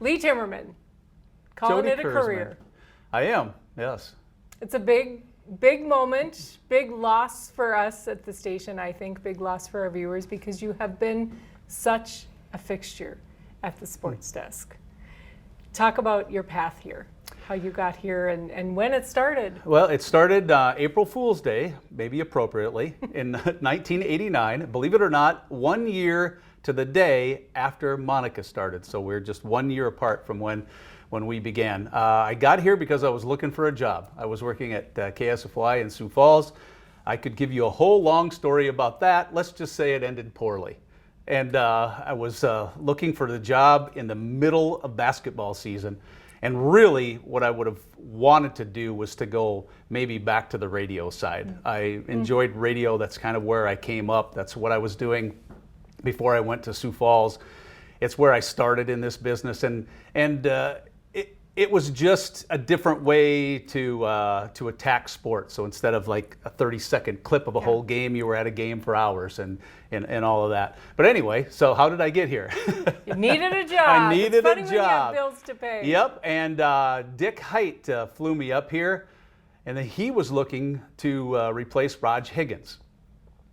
Lee Timmerman, calling Jody it a Kurzman. career. I am, yes. It's a big moment, big loss for us at the station, I think, big loss for our viewers, because you have been such a fixture at the sports desk. Talk about your path here, how you got here and when it started. Well, it started April Fool's Day, maybe appropriately, in 1989. Believe it or not, 1 year to the day after Monica started. So we're just 1 year apart from when we began. I got here because I was looking for a job. I was working at KSFY in Sioux Falls. I could give you a whole long story about that. Let's just say it ended poorly. And I was looking for the job in the middle of basketball season. And really what I would have wanted to do was to go maybe back to the radio side. I enjoyed radio. That's kind of where I came up. That's what I was doing before I went to Sioux Falls. It's where I started in this business. And it was just a different way to attack sports. So instead of like a 30-second clip of a whole game, you were at a game for hours and all of that. But anyway, so how did I get here? You needed a job. I needed it's funny a when you have job. bills to pay. Yep, and Dick Height flew me up here, and then he was looking to replace Raj Higgins.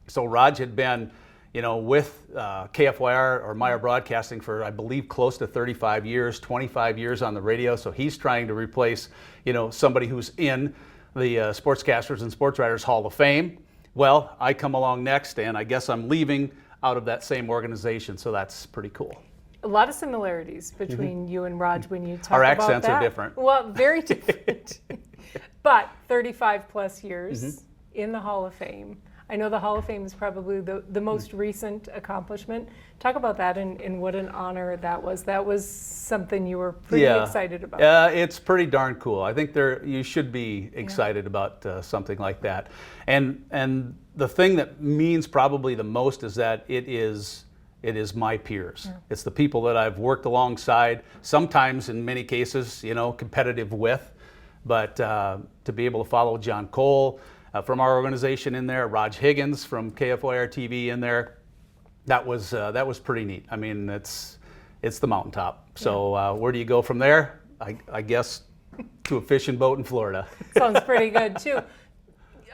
So Raj had been, with KFYR or Meyer Broadcasting for, I believe, close to 35 years, 25 years on the radio. So he's trying to replace, somebody who's in the Sportscasters and Sports Writers Hall of Fame. Well, I come along next, and I guess I'm leaving out of that same organization. So that's pretty cool. A lot of similarities between you and Raj when you talk Our about accents that. are different. Well, very different. But 35 plus years in the Hall of Fame. I know the Hall of Fame is probably the most recent accomplishment. Talk about that and what an honor that was. That was something you were pretty excited about. Yeah, it's pretty darn cool. I think you should be excited about something like that. And the thing that means probably the most is that it is my peers. Yeah. It's the people that I've worked alongside, sometimes in many cases, competitive with. But to be able to follow John Cole from our organization in there, Raj Higgins from KFYR TV in there, that was pretty neat. I mean, it's the mountaintop. So where do you go from there? I guess to a fishing boat in Florida. Sounds pretty good too.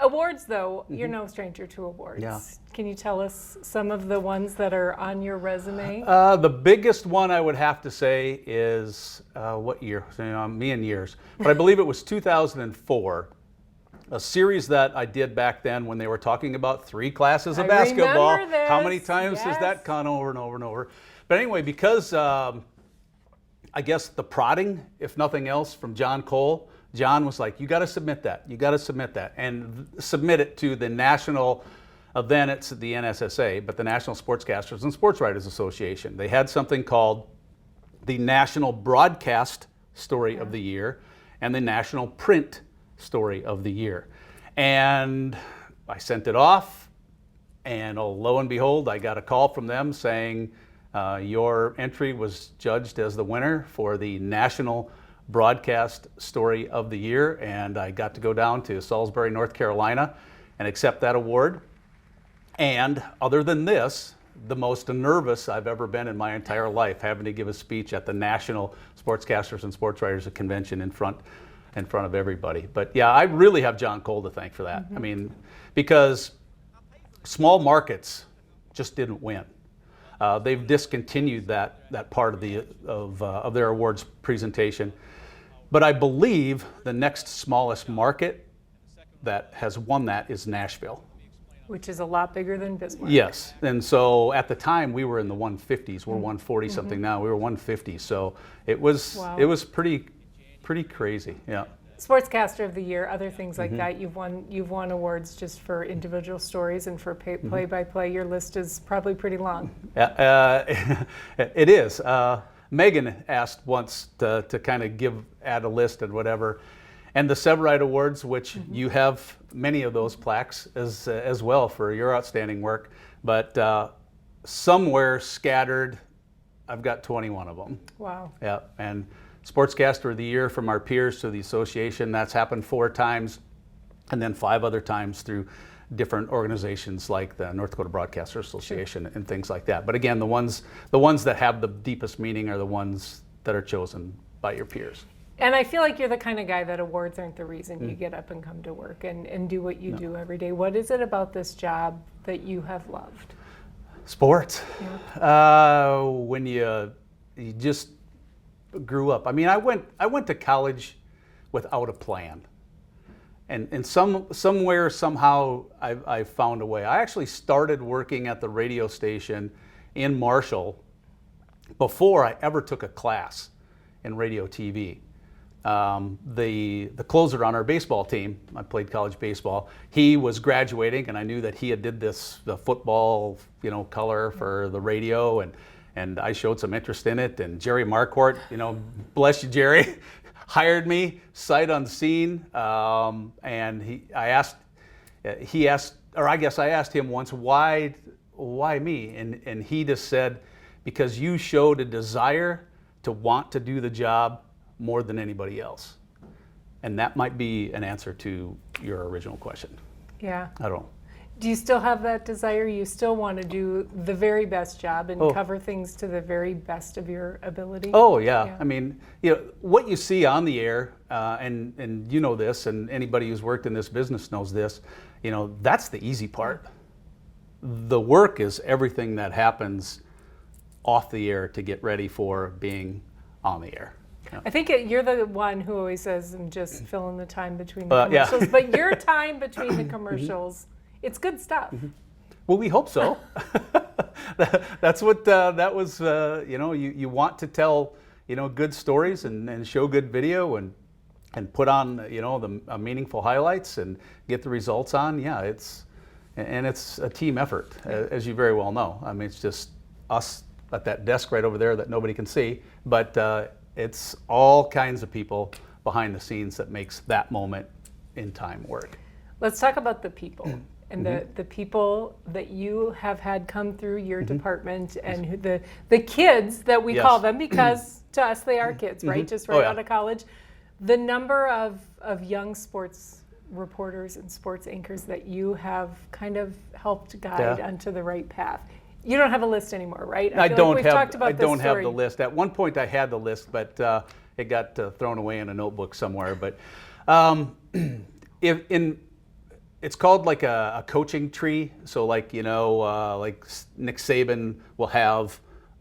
Awards, though, you're no stranger to awards. Yeah. Can you tell us some of the ones that are on your resume? The biggest one I would have to say is, what year? Me and years. But I believe it was 2004. A series that I did back then when they were talking about 3 classes of basketball. Remember this. How many times has that gone over and over and over? But anyway, because I guess the prodding, if nothing else, from John Cole, John was like, you got to submit that. You got to submit that. And submit it to the national, then it's the NSSA, but the National Sportscasters and Sports Writers Association. They had something called the National Broadcast Story of the Year and the National Print Story of the Year. And I sent it off, and lo and behold, I got a call from them saying, your entry was judged as the winner for the National Broadcast Story of the Year, and I got to go down to Salisbury, North Carolina and accept that award. And other than this, the most nervous I've ever been in my entire life, having to give a speech at the National Sportscasters and Sports Writers Convention in front of everybody. But yeah, I really have John Cole to thank for that. I mean, because small markets just didn't win. They've discontinued that part of their awards presentation. But I believe the next smallest market that has won that is Nashville. Which is a lot bigger than Bismarck. Yes, and so at the time we were in the 150s. We're 140 something now. We were 150, so it was pretty crazy. Yeah. Sportscaster of the Year, other things like that. You've won awards just for individual stories and for play-by-play. Your list is probably pretty long. It is. Megan asked once to kind of add a list and whatever. And the Severide Awards, which you have many of those plaques as well for your outstanding work, but somewhere scattered, I've got 21 of them. Wow. Yeah, and Sportscaster of the Year from our peers to the association, that's happened 4 times, and then 5 other times through different organizations like the North Dakota Broadcaster Association and things like that. But again, the ones that have the deepest meaning are the ones that are chosen by your peers. And I feel like you're the kind of guy that awards aren't the reason you get up and come to work and do what you do every day. What is it about this job that you have loved? Sports. When you just grew up. I mean, I went to college without a plan. And somewhere, somehow, I found a way. I actually started working at the radio station in Marshall before I ever took a class in radio TV. The closer on our baseball team, I played college baseball, he was graduating, and I knew that he had did the football, color for the radio, and I showed some interest in it. And Jerry Marquardt, bless you, Jerry, hired me sight unseen, and I asked him once, why me? And he just said, because you showed a desire to want to do the job more than anybody else. And that might be an answer to your original question. Yeah. I don't know. Do you still have that desire? You still want to do the very best job and cover things to the very best of your ability? Oh, yeah. I mean, what you see on the air, and you know this, and anybody who's worked in this business knows this, that's the easy part. The work is everything that happens off the air to get ready for being on the air. I think you're the one who always says, I'm just filling the time between the commercials. Yeah. But your time between the commercials, it's good stuff. Well, we hope so. That's what that was. You want to tell good stories and show good video and put on the meaningful highlights and get the results on. Yeah, it's a team effort, as you very well know. I mean, it's just us at that desk right over there that nobody can see, but it's all kinds of people behind the scenes that makes that moment in time work. Let's talk about the people and the people that you have had come through your department and the kids that we call them, because to us they are kids, right? Just right out of college. The number of young sports reporters and sports anchors that you have kind of helped guide onto the right path. You don't have a list anymore, right? I don't have the list. At one point I had the list, but it got thrown away in a notebook somewhere. But it's called like a coaching tree. So like like Nick Saban will have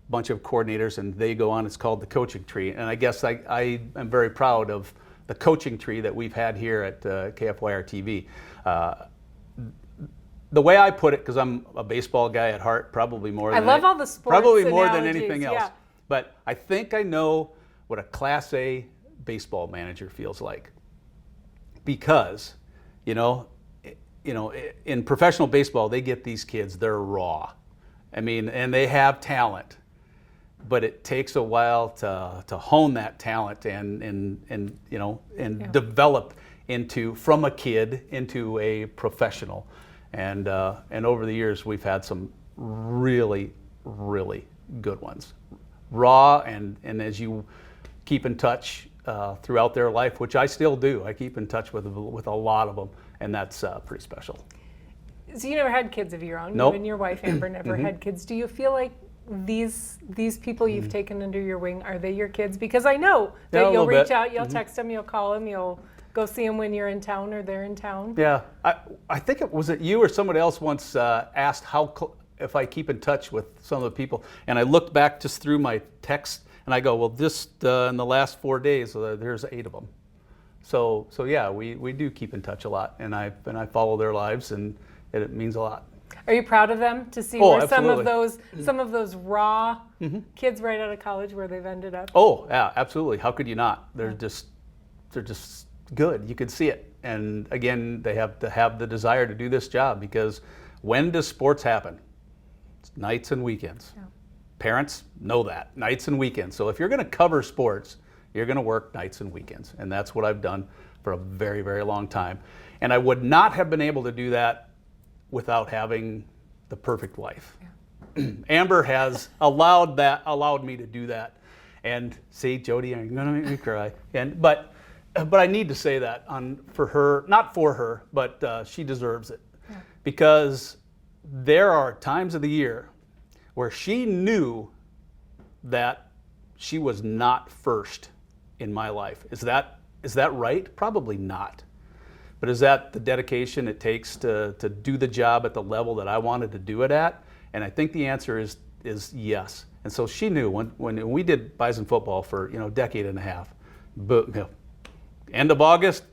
a bunch of coordinators and they go on. It's called the coaching tree. And I guess I am very proud of the coaching tree that we've had here at KFYR TV. The way I put it, because I'm a baseball guy at heart, probably more than love all the sports probably more analogies, than anything else. But I think I know what a Class A baseball manager feels like, because in professional baseball they get these kids, they're raw. I mean, and they have talent, but it takes a while to hone that talent and develop from a kid into a professional. And over the years, we've had some really, really good ones. Raw, and as you keep in touch throughout their life, which I still do. I keep in touch with a lot of them, and that's pretty special. So you never had kids of your own? Nope. You and your wife, Amber, never had kids. Do you feel like these people you've taken under your wing, are they your kids? Because I know that you'll reach out, you'll text them, you'll call them, you'll go see them when you're in town or they're in town. Yeah, I think it was you or somebody else once asked if I keep in touch with some of the people, and I looked back just through my text, and I go, well, just in the last 4 days, there's 8 of them. So yeah, we do keep in touch a lot, and I follow their lives, and it means a lot. Are you proud of them to see where absolutely. some of those raw kids right out of college where they've ended up? Oh yeah, absolutely. How could you not? They're just good. You can see it. And again, they have to have the desire to do this job, because when does sports happen? It's nights and weekends. Yeah. Parents know that, nights and weekends. So if you're going to cover sports, you're going to work nights and weekends. And that's what I've done for a very, very long time. And I would not have been able to do that without having the perfect wife. Yeah. Amber has allowed me to do that. And see, Jody, you're going to make me cry. But I need to say that for her, not for her, but she deserves it. Yeah. Because there are times of the year where she knew that she was not first in my life. Is that right? Probably not. But is that the dedication it takes to do the job at the level that I wanted to do it at? And I think the answer is yes. And so she knew when we did Bison football for a decade and a half, but end of August,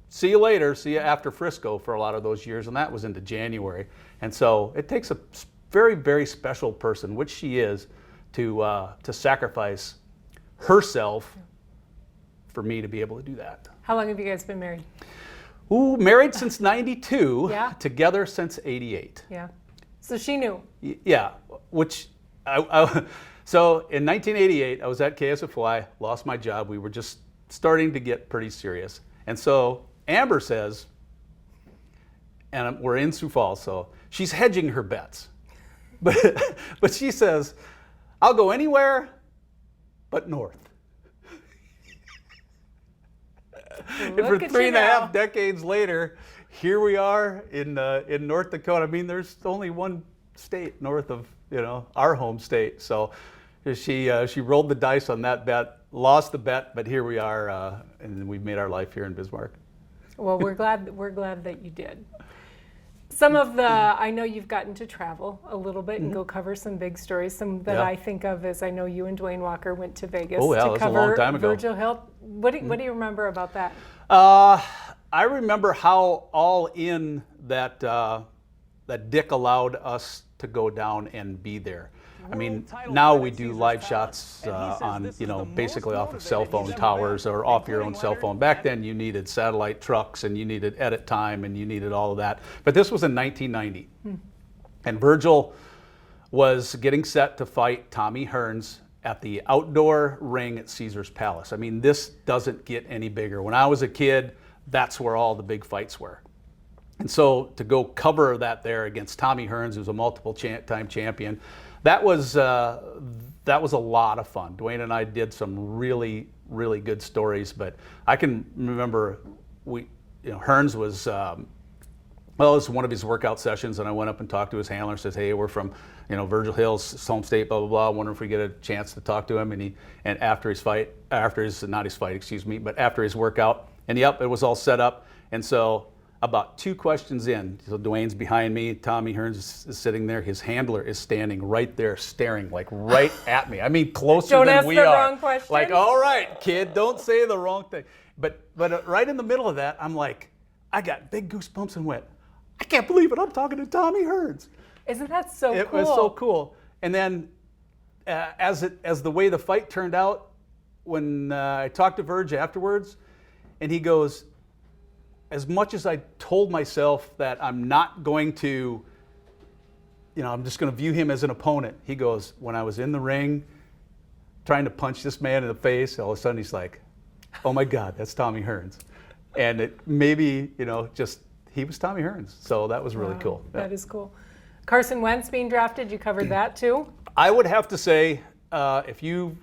see you later, see you after Frisco for a lot of those years, and that was into January. And so it takes a very, very special person, which she is, to sacrifice herself for me to be able to do that. How long have you guys been married? Ooh, married since 92, Yeah. together since 88. Yeah. So she knew. Yeah, which so in 1988, I was at KSFY, lost my job. We were just starting to get pretty serious. And so Amber says, and we're in Sioux Falls, so she's hedging her bets. But she says, I'll go anywhere but north. And for Look at you 3.5 now. decades later, here we are in North Dakota. I mean, there's only one state north of our home state. So she rolled the dice on that bet, lost the bet, but here we are, and we've made our life here in Bismarck. Well, we're glad that you did. Some of I know you've gotten to travel a little bit and go cover some big stories. Some that I think of is I know you and Dwayne Walker went to Vegas Oh, yeah, to that was a cover long time ago. Virgil Hill. What do you remember about that? I remember how all in that Dick allowed us to go down and be there. I mean, now we do live shots on, basically off of cell phone towers or off your own cell phone. Back then you needed satellite trucks and you needed edit time and you needed all of that. But this was in 1990. And Virgil was getting set to fight Tommy Hearns at the outdoor ring at Caesar's Palace. I mean, this doesn't get any bigger. When I was a kid, that's where all the big fights were. And so to go cover that there against Tommy Hearns, who's a multiple time champion, that was a lot of fun. Dwayne and I did some really, really good stories, but I can remember Hearns was, it was one of his workout sessions, and I went up and talked to his handler, says, hey, we're from, Virgil Hill's home state, blah, blah, blah. I wonder if we get a chance to talk to him. And after his workout, and yep, it was all set up. And so about 2 questions in, so Dwayne's behind me, Tommy Hearns is sitting there, his handler is standing right there staring like right at me. I mean, closer Don't than ask we the are. wrong question. Like, all right, kid, don't say the wrong thing. But right in the middle of that, I'm like, I got big goosebumps and went, I can't believe it, I'm talking to Tommy Hearns. Isn't that so It cool? was so cool. And then as the way the fight turned out, when I talked to Verge afterwards, and he goes, as much as I told myself that I'm not going to, I'm just going to view him as an opponent, he goes, when I was in the ring trying to punch this man in the face, all of a sudden he's like, oh my God, that's Tommy Hearns. And it maybe, he was Tommy Hearns. So that was really cool. Yeah. That is cool. Carson Wentz being drafted, you covered that too? I would have to say, if you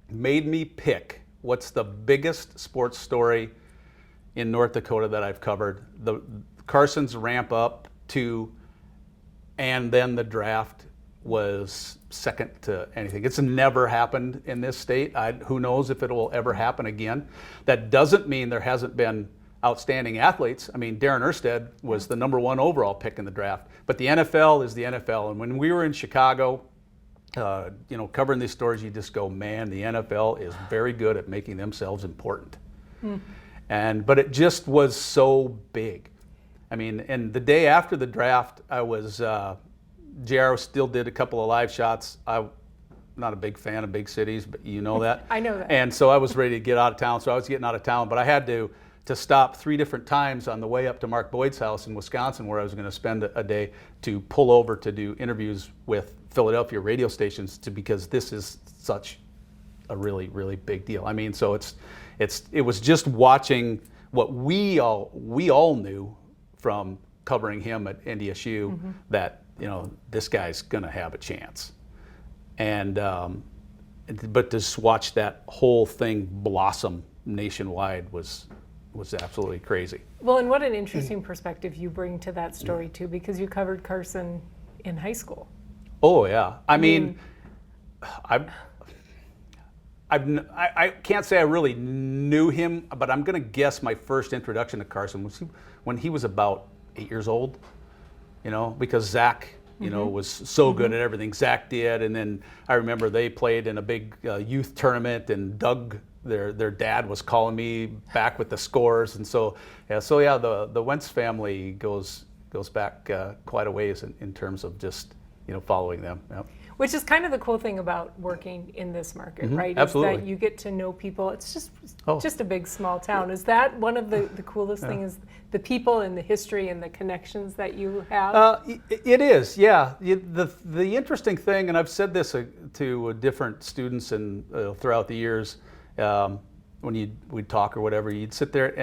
made me pick what's the biggest sports story in North Dakota that I've covered, the Carson's ramp up to, and then the draft was second to anything. It's never happened in this state. Who knows if it will ever happen again. That doesn't mean there hasn't been outstanding athletes. I mean, Darren Erstead was the #1 overall pick in the draft, but the NFL is the NFL. And when we were in Chicago, covering these stories, you just go, man, the NFL is very good at making themselves important. But it just was so big. I mean, and the day after the draft, I was, JR still did a couple of live shots. I'm not a big fan of big cities, but you know that. I know that. And so I was ready to get out of town, so I was getting out of town, but I had to stop 3 different times on the way up to Mark Boyd's house in Wisconsin, where I was going to spend a day, to pull over to do interviews with Philadelphia radio stations, because this is such a really, really big deal. I mean, so it was just watching what we all knew from covering him at NDSU, that this guy's going to have a chance, and but to just watch that whole thing blossom nationwide was absolutely crazy. Well, and what an interesting perspective you bring to that story too, because you covered Carson in high school. Oh yeah, I mean, I can't say I really knew him, but I'm going to guess my first introduction to Carson was when he was about 8 years old, because Zach, was so good at everything Zach did. And then I remember they played in a big youth tournament, and Doug, their dad, was calling me back with the scores. And the Wentz family goes back quite a ways in terms of just, following them. Yep. Which is kind of the cool thing about working in this market, right? Absolutely. Is that you get to know people. It's just a big small town. Is that one of the coolest things, the people and the history and the connections that you have? It is, yeah. The interesting thing, and I've said this to different students and throughout the years, when we'd talk or whatever, you'd sit there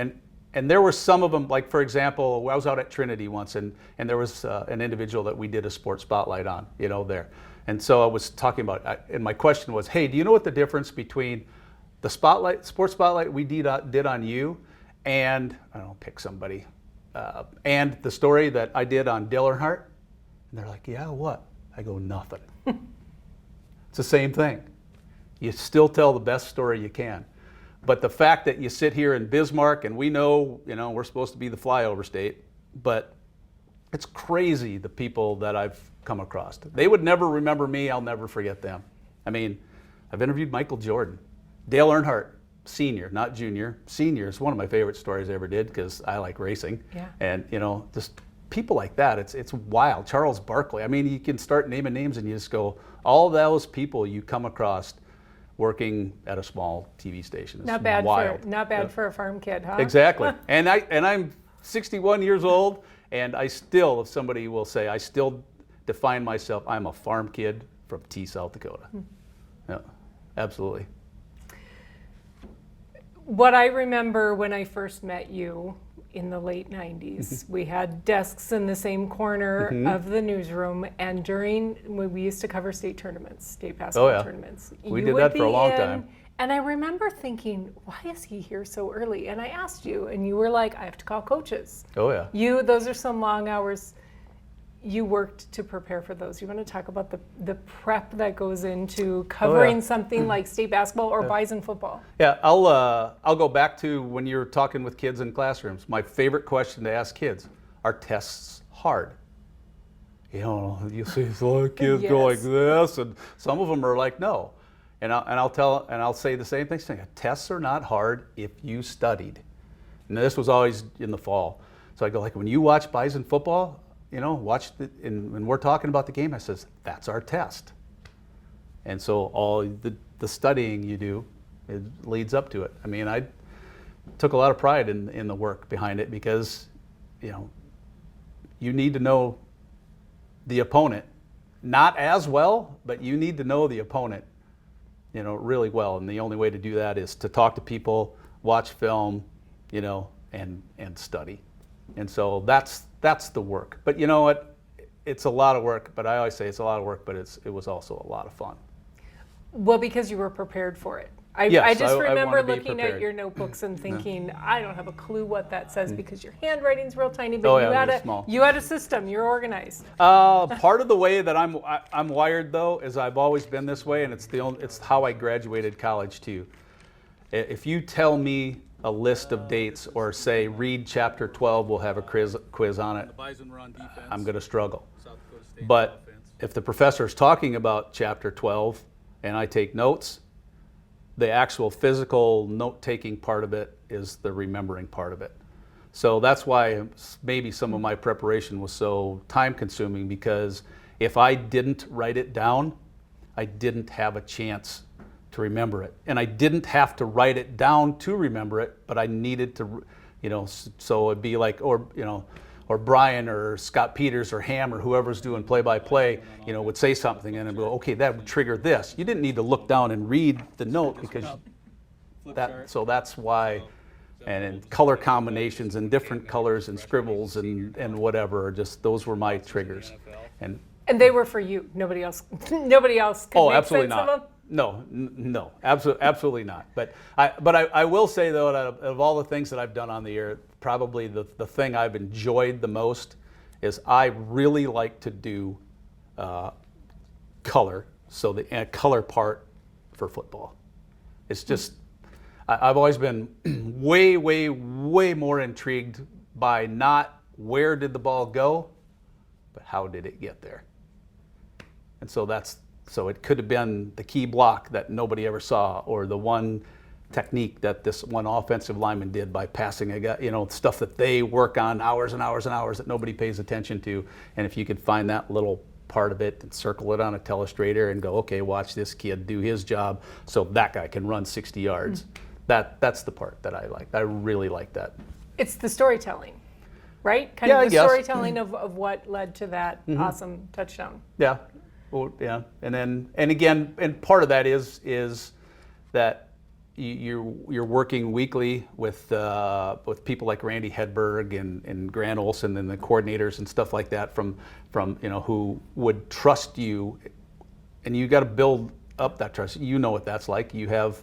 and there were some of them, like for example, I was out at Trinity once, and there was an individual that we did a sports spotlight on, there. And so I was talking about, and my question was, hey, do you know what the difference between the sports spotlight we did on you, and I don't know, pick somebody, and the story that I did on Dale Earnhardt? And they're like, yeah, what? I go, nothing. It's the same thing. You still tell the best story you can. But the fact that you sit here in Bismarck, and we know, we're supposed to be the flyover state, but it's crazy the people that I've come across. They would never remember me. I'll never forget them. I mean, I've interviewed Michael Jordan, Dale Earnhardt, senior, not junior. Senior is one of my favorite stories I ever did because I like racing. Yeah. And just people like that. It's wild. Charles Barkley. I mean, you can start naming names and you just go, all those people you come across working at a small TV station. It's not bad wild. For a farm kid, huh? Exactly. and I'm 61 years old, and I still, if somebody will say, I still define myself, I'm a farm kid from T, South Dakota. Yeah, absolutely. What I remember when I first met you in the late 90s, we had desks in the same corner of the newsroom, and when we used to cover state tournaments, state basketball tournaments. We did that for a long time. And I remember thinking, why is he here so early? And I asked you, and you were like, I have to call coaches. Oh yeah. Those are some long hours you worked to prepare for those. You want to talk about the prep that goes into covering something like state basketball or Bison football? Yeah, I'll go back to when you're talking with kids in classrooms. My favorite question to ask kids: are tests hard? You see a lot of kids go like this, and some of them are like no. And I'll say the same thing. Tests are not hard if you studied. And this was always in the fall. So I go like, when you watch Bison football, when we're talking about the game, I says, that's our test. And so all the studying you do, it leads up to it. I mean, I took a lot of pride in the work behind it because, you need to know the opponent, not as well, but you need to know the opponent, really well. And the only way to do that is to talk to people, watch film, and study. And so that's the work. But you know what? It's a lot of work, but I always say it's a lot of work, but it was also a lot of fun. Well, because you were prepared for it. I just remember looking at your notebooks and thinking, I don't have a clue what that says because your handwriting's real tiny, but you had a system, you're organized. Part of the way that I'm wired though is I've always been this way, and it's how I graduated college too. If you tell me a list of dates or say read chapter 12, we'll have a quiz on it, I'm going to struggle. But if the professor is talking about chapter 12 and I take notes, the actual physical note-taking part of it is the remembering part of it. So that's why maybe some of my preparation was so time-consuming, because if I didn't write it down, I didn't have a chance to remember it. And I didn't have to write it down to remember it, but I needed to, so it'd be like, or Brian or Scott Peters or Ham or whoever's doing play-by-play, would say something and I'd go, okay, that would trigger this. You didn't need to look down and read the note because so that's why, and in color combinations and different colors and scribbles and whatever, just those were my triggers. And they were for you. Nobody else could make absolutely sense not. of them? No, absolutely not. But I will say though, that of all the things that I've done on the air, probably the thing I've enjoyed the most is I really like to do color. So the color part for football, It's just, I've always been way, way, way more intrigued by not where did the ball go, but how did it get there? And so so it could have been the key block that nobody ever saw, or the one technique that this one offensive lineman did by passing a guy, stuff that they work on hours and hours and hours that nobody pays attention to. And if you could find that little part of it and circle it on a telestrator and go, okay, watch this kid do his job so that guy can run 60 yards. That's the part that I like. I really like that. It's the storytelling, right? Kind Yeah, of I the guess. storytelling of what led to that awesome touchdown. Yeah. Well, yeah. And again, part of that is that you're working weekly with people like Randy Hedberg and Grant Olson and the coordinators and stuff like that from who would trust you, and you got to build up that trust. You know what that's like. You have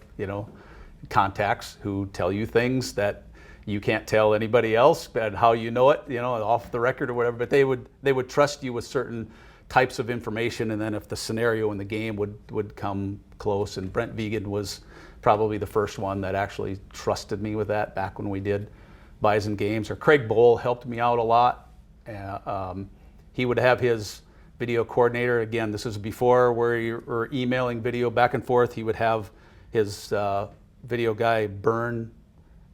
contacts who tell you things that you can't tell anybody else, and how you know it, off the record or whatever. But they would trust you with certain types of information, and then if the scenario in the game would come close, and Brent Vegan was probably the first one that actually trusted me with that back when we did Bison games. Or Craig Bowl helped me out a lot. He would have his video coordinator. Again, this is before where you were emailing video back and forth. He would have his video guy burn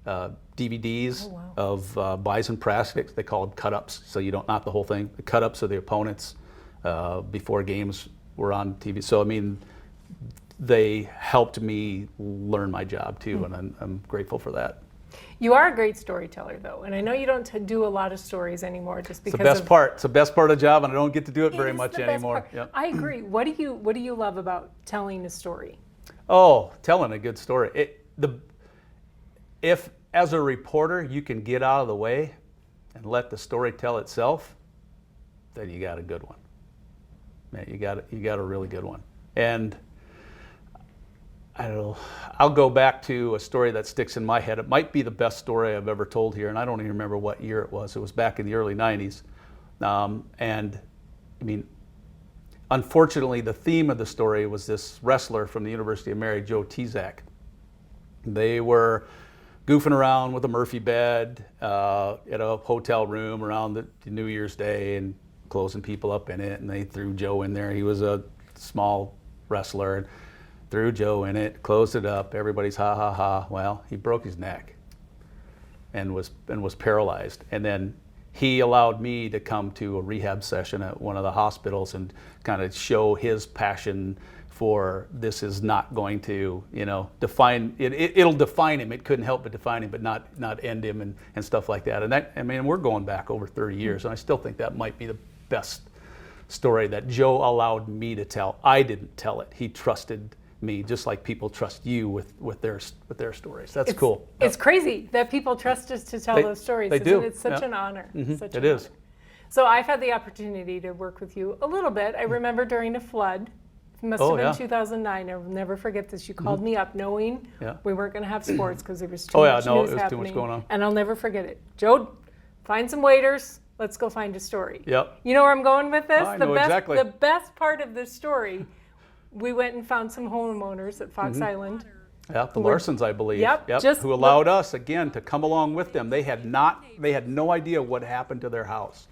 DVDs of Bison press. They call them cut-ups, so you don't, not the whole thing. The cut-ups of the opponents before games were on TV. So, I mean, they helped me learn my job too, and I'm grateful for that. You are a great storyteller, though, and I know you don't do a lot of stories anymore, just because it's the best part. It's the best part of the job, and I don't get to do it very much the best anymore. part. Yep. I agree. What do you love about telling a story? Oh, telling a good story. If as a reporter you can get out of the way and let the story tell itself, then you got a good one. Man, you got a really good one. And I don't know, I'll go back to a story that sticks in my head. It might be the best story I've ever told here, and I don't even remember what year it was. It was back in the early 90s. And I mean, unfortunately, the theme of the story was this wrestler from the University of Mary, Joe Tezak. They were goofing around with a Murphy bed at a hotel room around the New Year's Day and closing people up in it, and they threw Joe in there. He was a small wrestler, and threw Joe in it, closed it up. Everybody's ha ha ha. Well, he broke his neck and was paralyzed. And then he allowed me to come to a rehab session at one of the hospitals and kind of show his passion for this is not going to, define it. It'll define him. It couldn't help but define him, but not end him and stuff like that. And that, I mean, we're going back over 30 years, and I still think that might be the best story that Joe allowed me to tell. I didn't tell it. He trusted me, just like people trust you with their stories. That's cool. It's crazy that people trust us to tell those stories. They do. It's such an honor. Such It an is. honor. So I've had the opportunity to work with you a little bit. I remember during a flood, it must have been 2009. I'll never forget this. You called me up knowing we weren't going to have sports because there was too much news happening. Too much going on. And I'll never forget it. Joe, find some waiters. Let's go find a story. Yep. You know where I'm going with this? I know exactly. The best part of this story, we went and found some homeowners at Fox Island. Yeah, the Larsons, I believe. Yep. Who allowed us again to come along with them. They had no idea what happened to their house.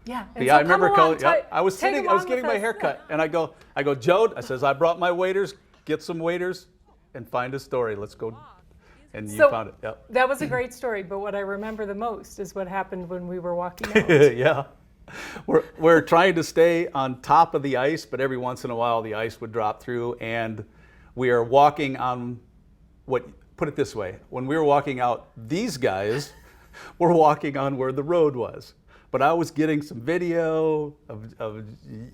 Yeah. I remember I was getting my hair cut, and I go, Joe, I says, I brought my waiters, get some waiters, and find a story. Let's go. And you found it. Yep. That was a great story, but what I remember the most is what happened when we were walking out. Yeah. We're trying to stay on top of the ice, but every once in a while the ice would drop through, and we are walking on put it this way, when we were walking out, these guys were walking on where the road was. But I was getting some video of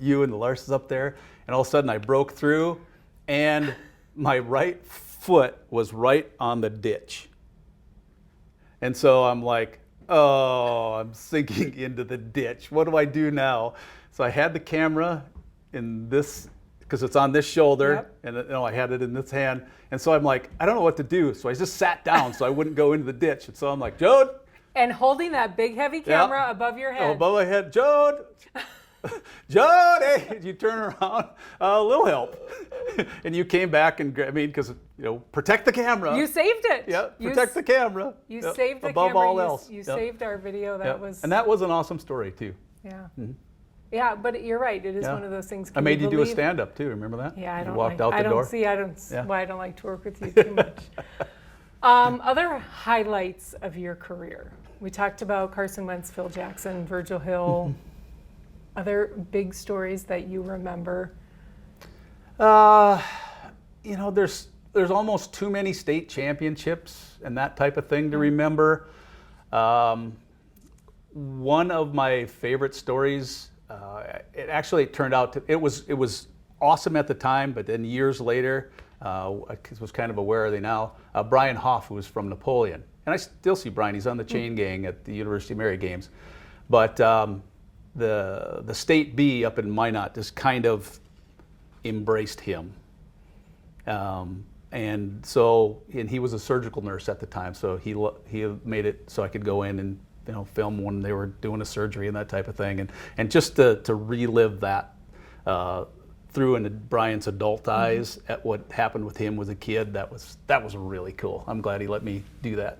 you and the Larsons up there, and all of a sudden I broke through, and my right foot was right on the ditch. And so I'm like, oh, I'm sinking into the ditch. What do I do now? So I had the camera in this, because it's on this shoulder, and I had it in this hand. And so I'm like, I don't know what to do. So I just sat down so I wouldn't go into the ditch. And so I'm like, Jode. And holding that big heavy camera above your head. Above my head, Jode. Johnny, you turn around, a little help. And you came back and, because, protect the camera. You saved it. Yeah, protect the camera. You Yep, saved the above camera. all else. You Yep. saved our video. That Yep. was. And that was an awesome story, too. Yeah. Yeah, but you're right. It is Yeah. one of those things. I Can made you do a believe- stand-up, too. Remember that? Yeah, I You don't walked like, out the I don't door. see. I don't. Yeah. Why I don't like to work with you too much. Other highlights of your career. We talked about Carson Wentz, Phil Jackson, Virgil Hill. Other big stories that you remember? There's almost too many state championships and that type of thing to remember. One of my favorite stories, it turned out it was awesome at the time, but then years later, I was kind of aware of it now. Brian Hoff, who was from Napoleon, and I still see Brian. He's on the chain gang at the University of Mary games, but the state B up in Minot just kind of embraced him. And he was a surgical nurse at the time, so he made it so I could go in and film when they were doing a surgery and that type of thing, and just to relive that through into Brian's adult eyes at what happened with him as a kid. That was really cool. I'm glad he let me do that.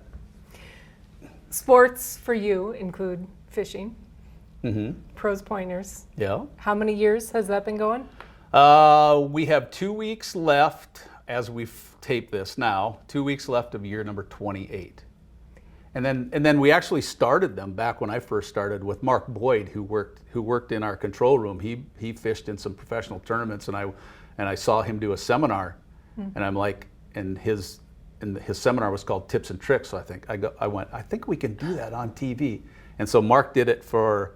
Sports for you include fishing, Mm-hmm. pros pointers. Yeah. How many years has that been going? We have 2 weeks left as we tape this now. 2 weeks left of year number 28. And then we actually started them back when I first started with Mark Boyd, who worked in our control room. He fished in some professional tournaments, and I saw him do a seminar, and I'm like, and his seminar was called Tips and Tricks. So I went, I think we can do that on TV. And so Mark did it for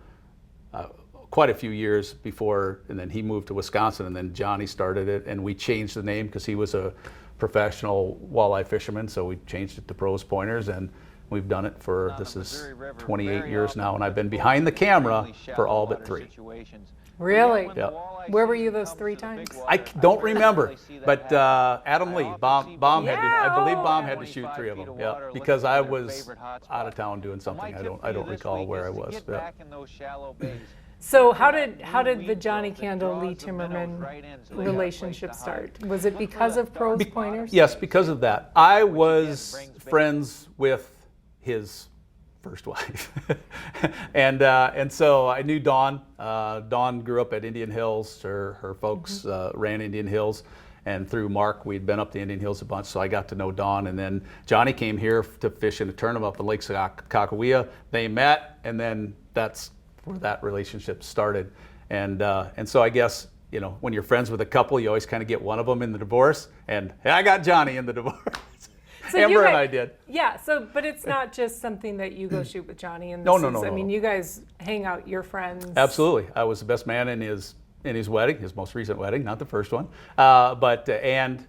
quite a few years before, and then he moved to Wisconsin, and then Johnny started it, and we changed the name because he was a professional walleye fisherman, so we changed it to Pros Pointers, and we've done it for, this is 28 years now, and I've been behind the camera for all but 3. Really? Yeah. Where were you those 3 times? I don't remember, but Adam Lee, Baum had to, I believe Baum had to shoot 3 of them, yeah, because I was out of town doing something. I don't recall where I was. Yeah. So how did the Johnny Candle Lee Timmerman relationship start? Was it because of Pros Pointers? Yes, because of that. I was friends with his first wife, and so I knew Dawn. Dawn grew up at Indian Hills. Her folks ran Indian Hills, and through Mark, we'd been up to Indian Hills a bunch, so I got to know Dawn. And then Johnny came here to fish in a tournament up the Lakes of Kakawea. They met, and then that's where that relationship started. And so I guess, when you're friends with a couple, you always kind of get one of them in the divorce, and I got Johnny in the divorce. So Amber and I did. Yeah, but it's not just something that you go shoot with Johnny. And No. I mean, you guys hang out, you're friends. Absolutely. I was the best man in his wedding, his most recent wedding, not the first one. And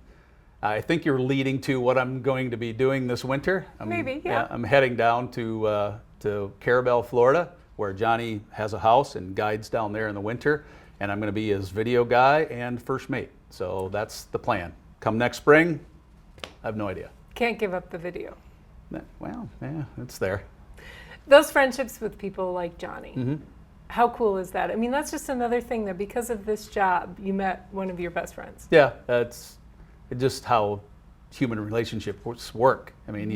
I think you're leading to what I'm going to be doing this winter. Maybe, yeah. I'm heading down to Carabel, Florida, where Johnny has a house and guides down there in the winter, and I'm going to be his video guy and first mate. So that's the plan. Come next spring, I have no idea. Can't give up the video. Well, yeah, it's there. Those friendships with people like Johnny, Mm-hmm. how cool is that? I mean, that's just another thing that because of this job, you met one of your best friends. Yeah, that's just how human relationships work. I mean,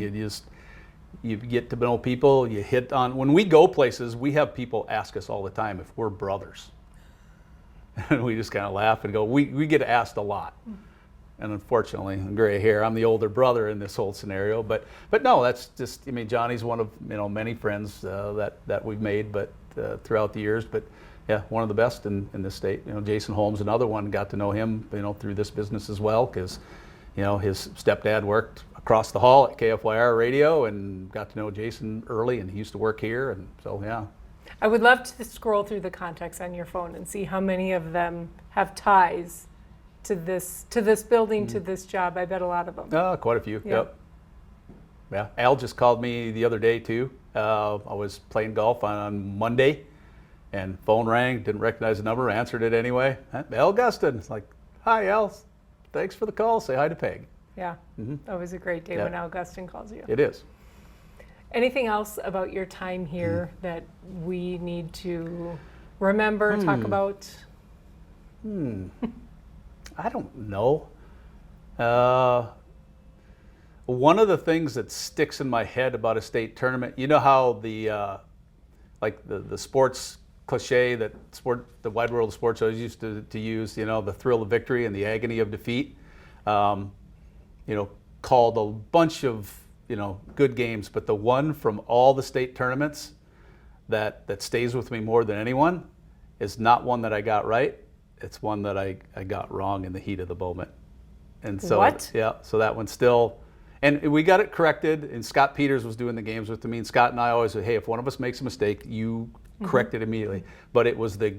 you get to know people, you hit on, when we go places, we have people ask us all the time if we're brothers. And we just kind of laugh and go, we get asked a lot. And unfortunately, gray hair, I'm the older brother in this whole scenario. But no, that's just, Johnny's one of, many friends that we've made, but throughout the years. But yeah, one of the best in this state. Jason Holmes, another one, got to know him, through this business as well, because, his stepdad worked across the hall at KFYR radio and got to know Jason early, and he used to work here, and so yeah. I would love to scroll through the contacts on your phone and see how many of them have ties to this building, to this job. I bet a lot of them. Quite a few. Yeah. Yep. Yeah. Al just called me the other day too. I was playing golf on Monday, and phone rang. Didn't recognize the number. Answered it anyway. Al Gustin. It's like, hi Al. Thanks for the call. Say hi to Peg. Yeah. Always a great day when Al Gustin calls you. It is. Anything else about your time here that we need to remember, talk about? I don't know. One of the things that sticks in my head about a state tournament, you know how the sports cliche that the wide world of sports always used to use, the thrill of victory and the agony of defeat, called a bunch of good games, but the one from all the state tournaments that stays with me more than anyone is not one that I got right. It's one that I got wrong in the heat of the moment. And so What? Yeah, so that one's still, and we got it corrected, and Scott Peters was doing the games with me, and Scott and I always said, hey, if one of us makes a mistake, you correct it immediately. But it was the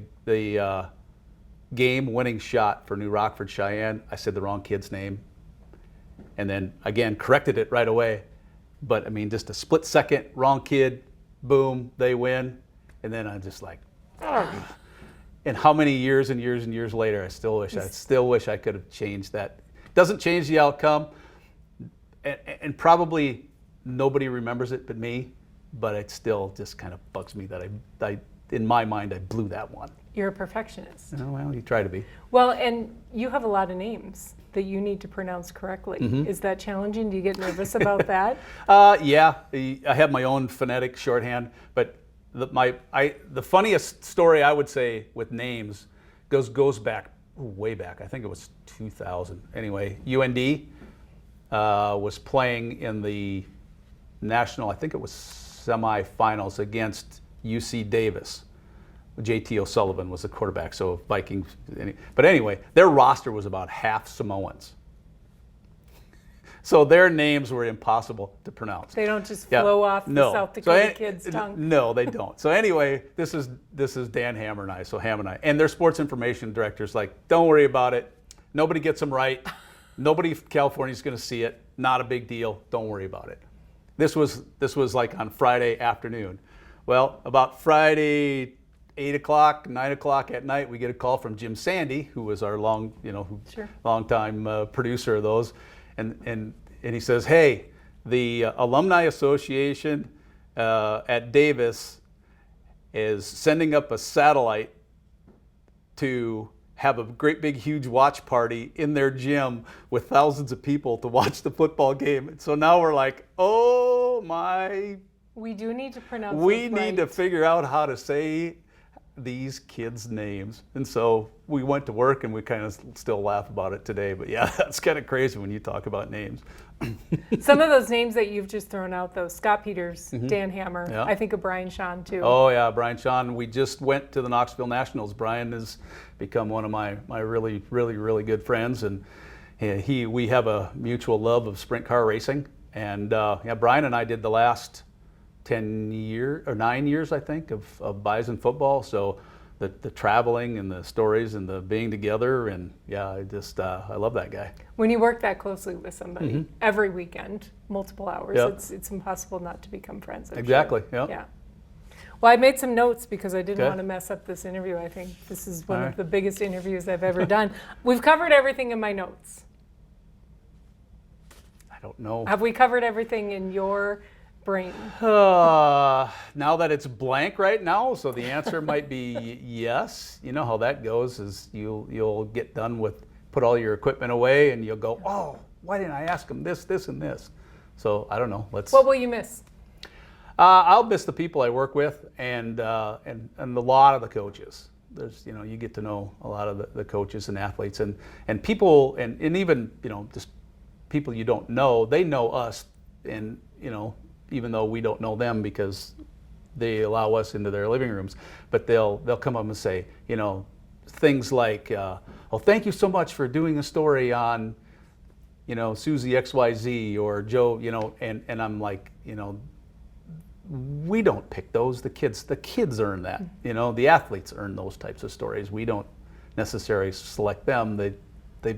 game-winning shot for New Rockford Cheyenne. I said the wrong kid's name, and then, again, corrected it right away. But, I mean, just a split second, wrong kid, boom, they win. And then I'm just like, and how many years and years and years later, I still wish I could have changed that. Doesn't change the outcome, and probably nobody remembers it but me, but it still just kind of bugs me that I in my mind, I blew that one. You're a perfectionist. Oh, well, you try to be. Well, and you have a lot of names that you need to pronounce correctly. Is that challenging? Do you get nervous about that? Yeah, I have my own phonetic shorthand, but the funniest story I would say with names goes back way back. I think it was 2000. Anyway, UND was playing in the national, I think it was semifinals against UC Davis. JT O'Sullivan was the quarterback, so Vikings. But anyway, their roster was about half Samoans. So their names were impossible to pronounce. They don't just flow off the South Dakota kid's tongue. No, they don't. So anyway, this is Dan Hammer and I, so Ham and I. And their sports information director's like, don't worry about it. Nobody gets them right. Nobody from California's going to see it. Not a big deal. Don't worry about it. This was like on Friday afternoon. Well, about Friday 8 o'clock, 9 o'clock at night, we get a call from Jim Sandy, who was our long-time producer of those, and he says, "Hey, the Alumni Association at Davis is sending up a satellite to have a great big huge watch party in their gym with thousands of people to watch the football game." And so now we're like, "Oh my." We do need to pronounce We it need right. to figure out how to say these kids' names. And so we went to work and we kind of still laugh about it today. But yeah, that's kind of crazy when you talk about names. Some of those names that you've just thrown out, though, Scott Peters, Dan Hammer, Yeah. I think of Brian Shawn, too. Oh yeah, Brian Shawn. We just went to the Knoxville Nationals. Brian has become one of my really, really, really good friends. And we have a mutual love of sprint car racing. And Brian and I did the last 9 years, I think, of Bison football. So the traveling and the stories and the being together, and I love that guy. When you work that closely with somebody every weekend, multiple hours, Yep. it's impossible not to become friends. I'm Exactly, sure. yep. Yeah. Well, I made some notes because I didn't Okay. want to mess up this interview. I think this is one All of right. the biggest interviews I've ever done. We've covered everything in my notes. I don't know. Have we covered everything in your brain? Now that it's blank right now, so the answer might be yes. You know how that goes, is you'll get done with, put all your equipment away, and you'll go, oh, why didn't I ask them this, and this? So I don't know. What will you miss? I'll miss the people I work with and a lot of the coaches. There's, you get to know a lot of the coaches and athletes and people and even, just people you don't know, they know us, and, even though we don't know them because they allow us into their living rooms, but they'll come up and say, things like, oh, thank you so much for doing a story on, Susie XYZ or Joe, and I'm like, we don't pick those. The kids earn that. The athletes earn those types of stories. We don't necessarily select them. They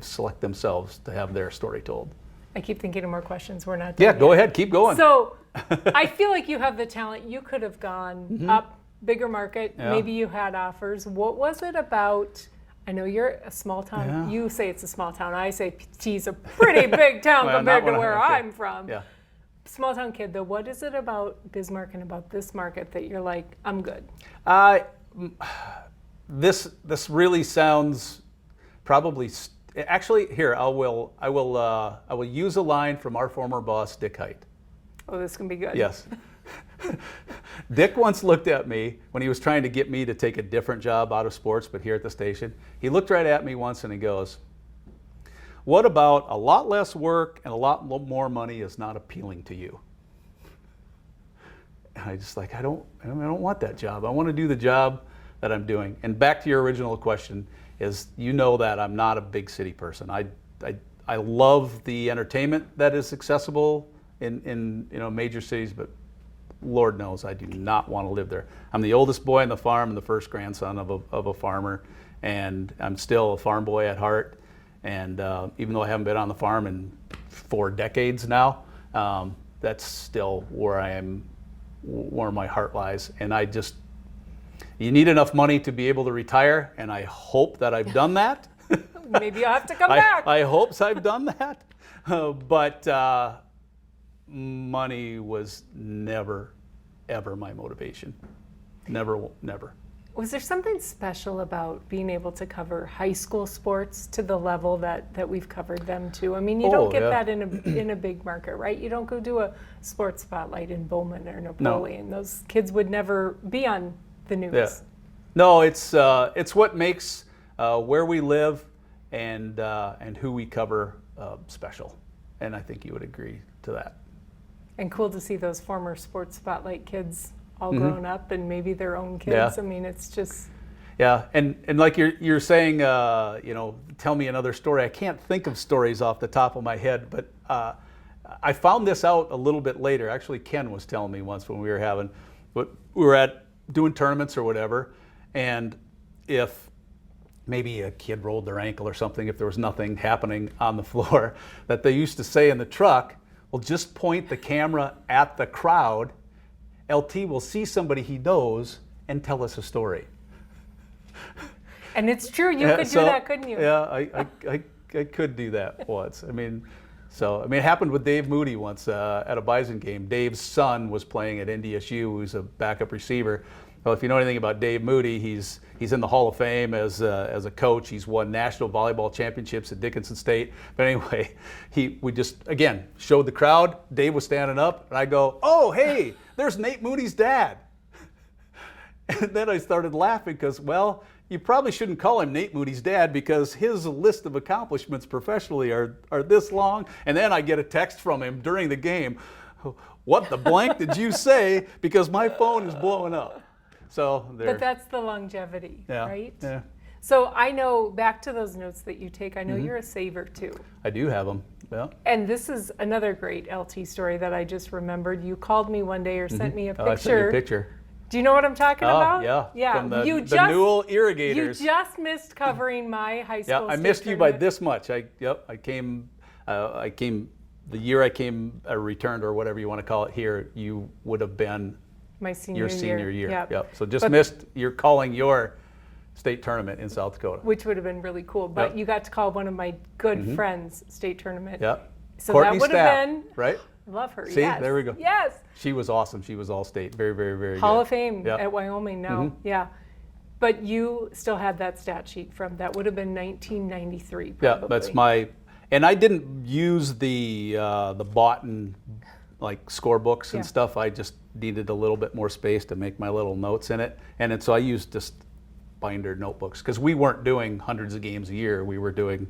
select themselves to have their story told. I keep thinking of more questions. We're not done Yeah, yet. go ahead. Keep going. So I feel like you have the talent. You could have gone up, bigger market. Yeah. Maybe you had offers. What was it about? I know you're a small town. Yeah. You say it's a small town. I say T's a pretty big town Well, compared not to when where okay. I'm from. Yeah. Small town kid, though. What is it about Bismarck and about this market that you're like, I'm good? this really sounds probably actually here I will use a line from our former boss Dick Height. Oh, this can be good. Yes. Dick once looked at me when he was trying to get me to take a different job out of sports, but here at the station. He looked right at me once and he goes, "What about a lot less work and a lot more money is not appealing to you?" And I just like, I don't want that job. I want to do the job that I'm doing. And back to your original question is, that I'm not a big city person. I love the entertainment that is accessible in major cities, but Lord knows I do not want to live there. I'm the oldest boy on the farm and the first grandson of a farmer, and I'm still a farm boy at heart. And even though I haven't been on the farm in 4 decades now, that's still where my heart lies. And you need enough money to be able to retire, and I hope that I've done that. Maybe you'll have to come back. I hope I've done that. But money was never, ever my motivation. Never. Was there something special about being able to cover high school sports to the level that we've covered them to? I mean, you don't get that in a big market, right? You don't go do a sports spotlight in Bowman or Napoleon. No. Those kids would never be on the news. Yeah. No, it's what makes where we live and who we cover special, and I think you would agree to that. And cool to see those former sports spotlight kids all grown up and maybe their own kids. Yeah. I mean, it's just. Yeah, and like you're saying, tell me another story. I can't think of stories off the top of my head, but I found this out a little bit later. Actually, Ken was telling me once when we were doing tournaments or whatever, and if maybe a kid rolled their ankle or something, if there was nothing happening on the floor, that they used to say in the truck, well, just point the camera at the crowd. LT will see somebody he knows and tell us a story. And it's true, you could do that, couldn't you? Yeah, I could do that once. I mean, it happened with Dave Moody once at a Bison game. Dave's son was playing at NDSU, who's a backup receiver. Well, if you know anything about Dave Moody, he's in the Hall of Fame as a coach. He's won national volleyball championships at Dickinson State. But anyway, we just, again, showed the crowd. Dave was standing up, and I go, "Oh, hey, there's Nate Moody's dad." And then I started laughing because, well, you probably shouldn't call him Nate Moody's dad because his list of accomplishments professionally are this long. And then I get a text from him during the game, "What the blank did you say? Because my phone is blowing up." So But that's the longevity, right? Yeah. So I know, back to those notes that you take, I know you're a saver too. I do have them. Yeah. And this is another great LT story that I just remembered. You called me one day or sent me a picture. I sent you a picture. Do you know what I'm talking about? Yeah. Yeah. From the Newell irrigators. You just missed covering my high school. Yeah, I missed you by this much. I came the year I returned, or whatever you want to call it here. You would have been my senior year. Yep. So missed. You're calling your state tournament in South Dakota, which would have been really cool. But you got to call one of my good friends' state tournament. Yep. So Courtney that would have been right. I love her. See, yes. there we go. Yes. She was awesome. She was all state. Very, very, very Hall good. of Fame at Wyoming now. Yeah. But you still had that stat sheet from, that would have been 1993 probably. Yeah, that's and I didn't use the Boughton scorebooks and stuff. I just needed a little bit more space to make my little notes in it. And so I used just binder notebooks because we weren't doing hundreds of games a year. We were doing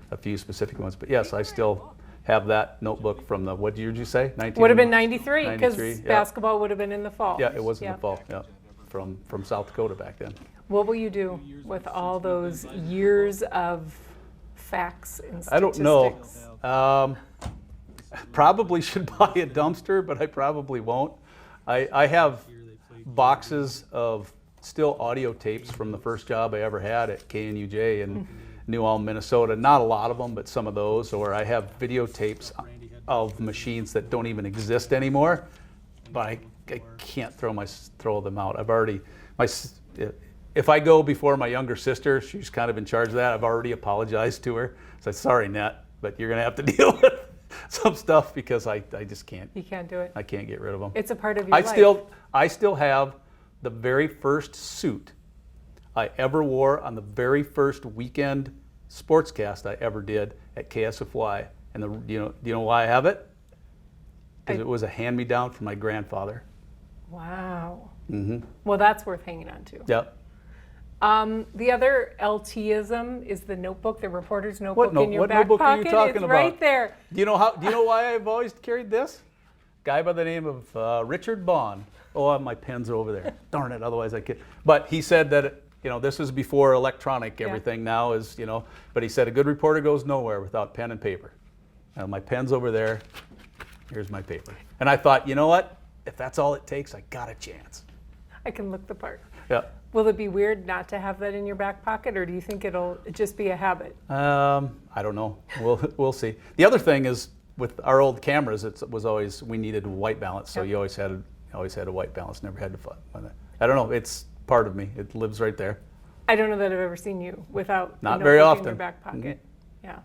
a few specific ones. But yes, I still have that notebook from what year did you say? Would have been 93 because basketball would have been in the fall. Yeah, it was in the fall. Yeah, from South Dakota back then. What will you do with all those years of facts and statistics? I don't know. Probably should buy a dumpster, but I probably won't. I have boxes of still audio tapes from the first job I ever had at KNUJ in New Ulm, Minnesota. Not a lot of them, but some of those. Or I have videotapes of machines that don't even exist anymore, but I can't throw them out. I've already, if I go before my younger sister, she's kind of in charge of that. I've already apologized to her. So sorry, Net, but you're gonna have to deal with some stuff because I just can't. You can't do it. I can't get rid of them. It's a part of your life. I still have the very first suit I ever wore on the very first weekend sportscast I ever did at KSFY. And do you know why I have it? Because it was a hand-me-down from my grandfather. Wow. Mm-hmm. Well, that's worth hanging on to. Yep. The other LTism is the notebook, the reporter's notebook in your what back notebook pocket. are you talking It's about? right there. Do you know why I've always carried this? Guy by the name of Richard Bond. Oh, my pens are over there. Darn it! Otherwise I could. But he said that this is before electronic. Everything now is But he said a good reporter goes nowhere without pen and paper. My pen's over there. Here's my paper. And I thought, you know what? If that's all it takes, I got a chance. I can look the part. Yeah. Will it be weird not to have that in your back pocket, or do you think it'll just be a habit? I don't know. We'll see. The other thing is with our old cameras, it was always we needed white balance, so you always had a white balance. Never had to find it. I don't know. It's part of me. It lives right there. I don't know that I've ever seen you without Not a very notebook in often. your back pocket. Mhm. Yeah.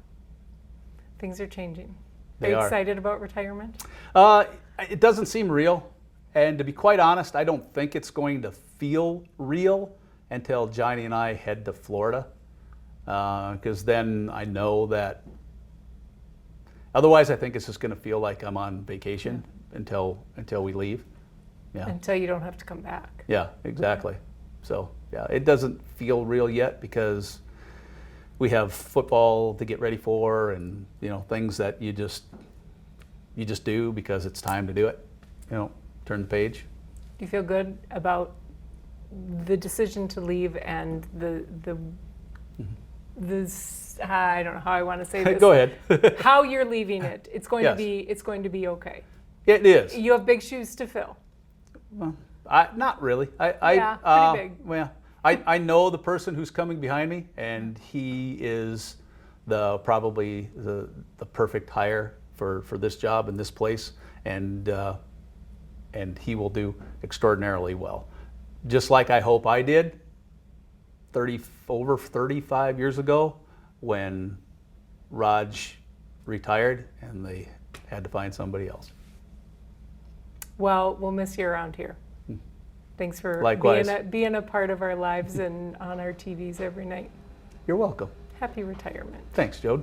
Things are changing. They are you are. excited about retirement? It doesn't seem real, and to be quite honest, I don't think it's going to feel real until Johnny and I head to Florida, because then I know that. Otherwise, I think it's just going to feel like I'm on vacation until we leave. Yeah. Until you don't have to come back. Yeah, exactly. So yeah, it doesn't feel real yet because we have football to get ready for, and things that you just do because it's time to do it. Turn the page. Do you feel good about the decision to leave and the I don't know how I want to say this. Go ahead. How you're leaving it? It's going Yes. to be okay. It is. You have big shoes to fill. Well, not really. Yeah, pretty big. Well, I know the person who's coming behind me, and he is probably the perfect hire for this job in this place, and he will do extraordinarily well, just like I hope I did over 35 years ago when Raj retired and they had to find somebody else. Well, we'll miss you around here. Thanks for Likewise. being a part of our lives and on our TVs every night. You're welcome. Happy retirement. Thanks, Jode.